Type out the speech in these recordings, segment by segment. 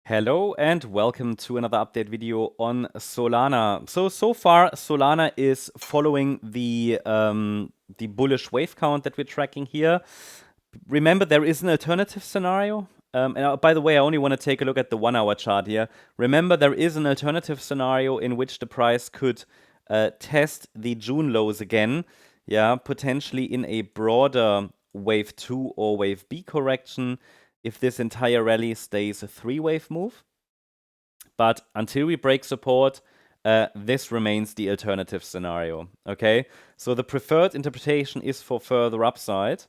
Hello and welcome to another update video on Solana. So far Solana is following the bullish wave count that we're tracking here. Remember, there is an alternative scenario. By the way, I only want to take a look at the 1 hour chart here. Remember, there is an alternative scenario in which the price could test the June lows again. Yeah, potentially in a broader wave 2 or wave B correction if this entire rally stays a 3-wave move. But until we break support, this remains the alternative scenario, okay? So the preferred interpretation is for further upside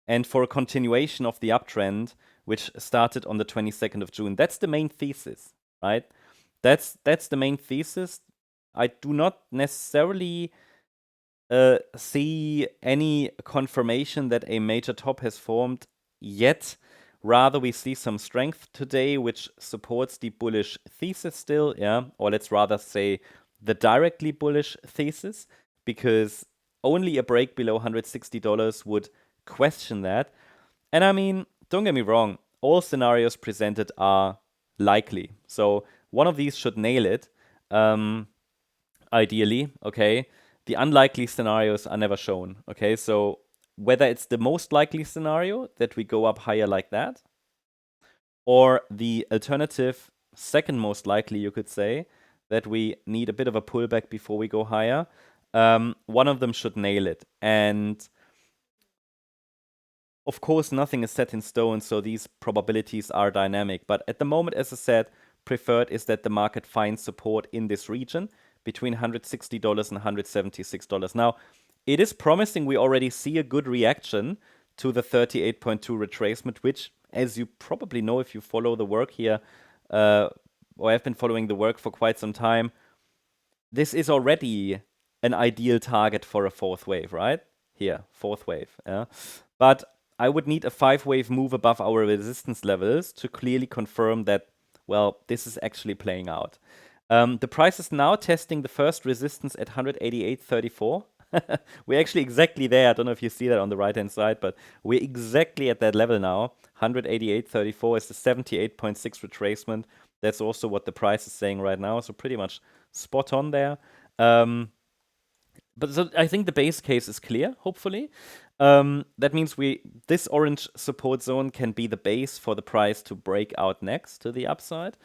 and for a continuation of the uptrend, which started on the 22nd of June. That's the main thesis, right? That's the main thesis. I do not necessarily see any confirmation that a major top has formed yet. Rather, we see some strength today, which supports the bullish thesis still, yeah? Or let's rather say the directly bullish thesis, because only a break below $160 would question that. And I mean, don't get me wrong, all scenarios presented are likely. So one of these should nail it, ideally, okay? The unlikely scenarios are never shown, okay? So whether it's the most likely scenario that we go up higher like that, or the alternative, second most likely, you could say, that we need a bit of a pullback before we go higher, one of them should nail it. And of course, nothing is set in stone, so these probabilities are dynamic. But at the moment, as I said, preferred is that the market finds support in this region between $160 and $176. Now, it is promising we already see a good reaction to the 38.2 retracement, which, as you probably know if you follow the work here, or have been following the work for quite some time, this is already an ideal target for a fourth wave, right? Here, fourth wave. Yeah. But I would need a 5-wave move above our resistance levels to clearly confirm that, well, this is actually playing out. The price is now testing the first resistance at 188.34. We're actually exactly there. I don't know if you see that on the right-hand side, but we're exactly at that level now. 188.34 is the 78.6 retracement. That's also what the price is saying right now, so pretty much spot on there. But so I think the base case is clear, hopefully. That means this orange support zone can be the base for the price to break out next to the upside.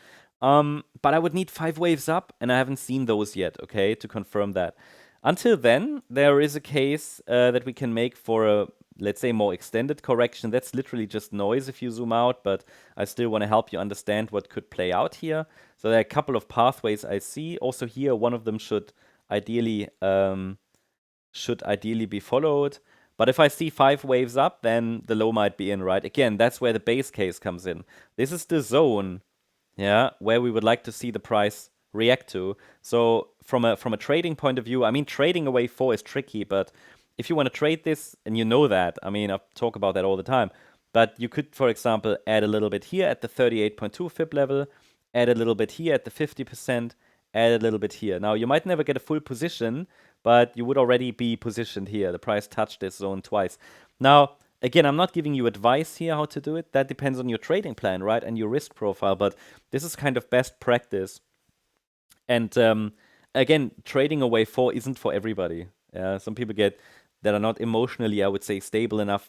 But I would need 5 waves up, and I haven't seen those yet, okay, to confirm that. Until then, there is a case that we can make for a, let's say, more extended correction. That's literally just noise if you zoom out, but I still want to help you understand what could play out here. So there are a couple of pathways I see. Also here, one of them should ideally be followed. But if I see 5 waves up, then the low might be in, right? Again, that's where the base case comes in. This is the zone, yeah, where we would like to see the price react to. So from a trading point of view, I mean, trading a wave 4 is tricky, but if you want to trade this, and you know that, I mean, I talk about that all the time, but you could, for example, add a little bit here at the 38.2 fib level, add a little bit here at the 50%, add a little bit here. Now, you might never get a full position, but you would already be positioned here. The price touched this zone twice. Now, again, I'm not giving you advice here how to do it. That depends on your trading plan, right, and your risk profile, but this is kind of best practice. And again, trading a wave 4 isn't for everybody. Some people that are not emotionally, I would say, stable enough,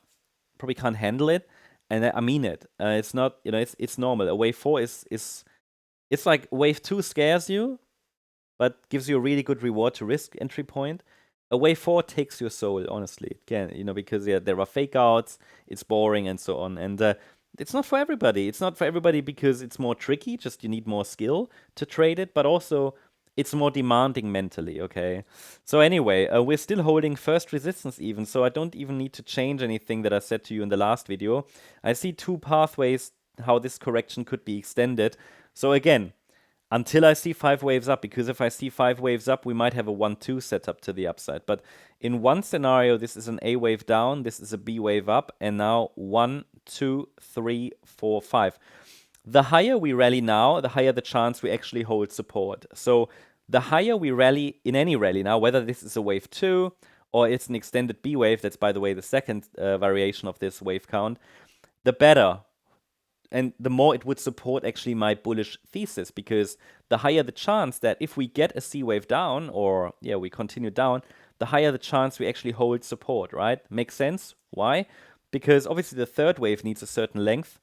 probably can't handle it, and I mean it. It's not, it's normal. A wave 4 is it's like wave 2 scares you, but gives you a really good reward to risk entry point. A wave 4 takes your soul, honestly. Again, because there are fake outs, it's boring, and so on. And it's not for everybody. It's not for everybody because it's more tricky, just you need more skill to trade it, but also it's more demanding mentally, okay? So anyway, we're still holding first resistance even, so I don't even need to change anything that I said to you in the last video. I see 2 pathways how this correction could be extended. So again, until I see 5 waves up, because if I see 5 waves up, we might have a 1-2 setup to the upside. But in one scenario, this is an A wave down, this is a B wave up, and now 1, 2, 3, 4, 5. The higher we rally now, the higher the chance we actually hold support. So the higher we rally in any rally now, whether this is a wave 2 or it's an extended B wave, that's by the way the second variation of this wave count, the better and the more it would support actually my bullish thesis, because the higher the chance that if we get a C wave down, or yeah, we continue down, the higher the chance we actually hold support, right? Makes sense? Why? Because obviously the third wave needs a certain length,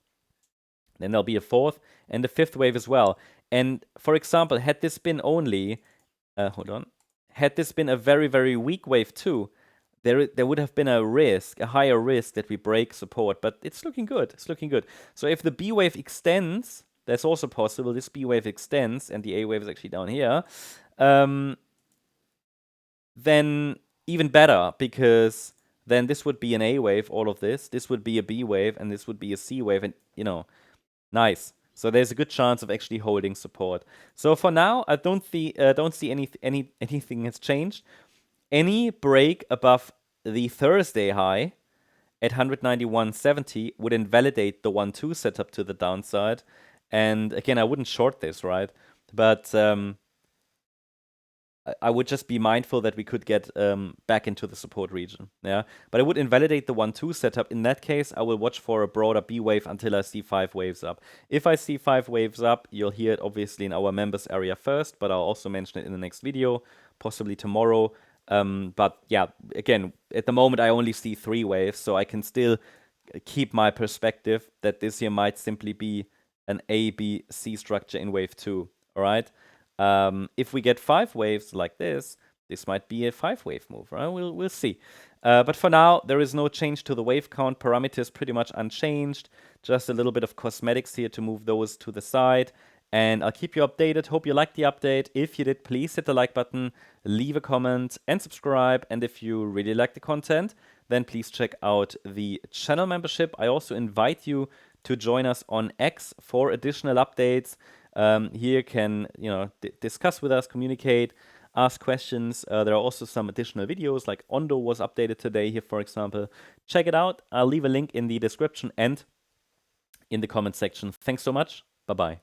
then there'll be a fourth, and the fifth wave as well. And for example, had this been only, had this been a very, very weak wave too, there would have been a higher risk that we break support, but it's looking good. It's looking good. So if the B wave extends, that's also possible. This B wave extends, and the A wave is actually down here. Then even better, because then this would be an A wave. All of this. This would be a B wave, and this would be a C wave, and nice. So there's a good chance of actually holding support. So for now, I don't see anything has changed. Any break above the Thursday high at 191.70 would invalidate the 1-2 setup to the downside. And again, I wouldn't short this, right? But I would just be mindful that we could get back into the support region. Yeah, but I would invalidate the 1-2 setup. In that case, I will watch for a broader B wave until I see 5 waves up. If I see 5 waves up, you'll hear it obviously in our members area first, but I'll also mention it in the next video, possibly tomorrow. But yeah, again, at the moment I only see 3 waves, so I can still keep my perspective that this here might simply be an A, B, C structure in wave 2. All right. If we get 5 waves like this might be a 5-wave move, right? We'll see. But for now, there is no change to the wave count. Parameters pretty much unchanged. Just a little bit of cosmetics here to move those to the side. And I'll keep you updated. Hope you liked the update. If you did, please hit the like button, leave a comment, and subscribe. And if you really like the content, then please check out the channel membership. I also invite you to join us on X for additional updates. Here can discuss with us, communicate, ask questions. There are also some additional videos, like Ondo was updated today here, for example. Check it out. I'll leave a link in the description and in the comment section. Thanks so much. Bye-bye.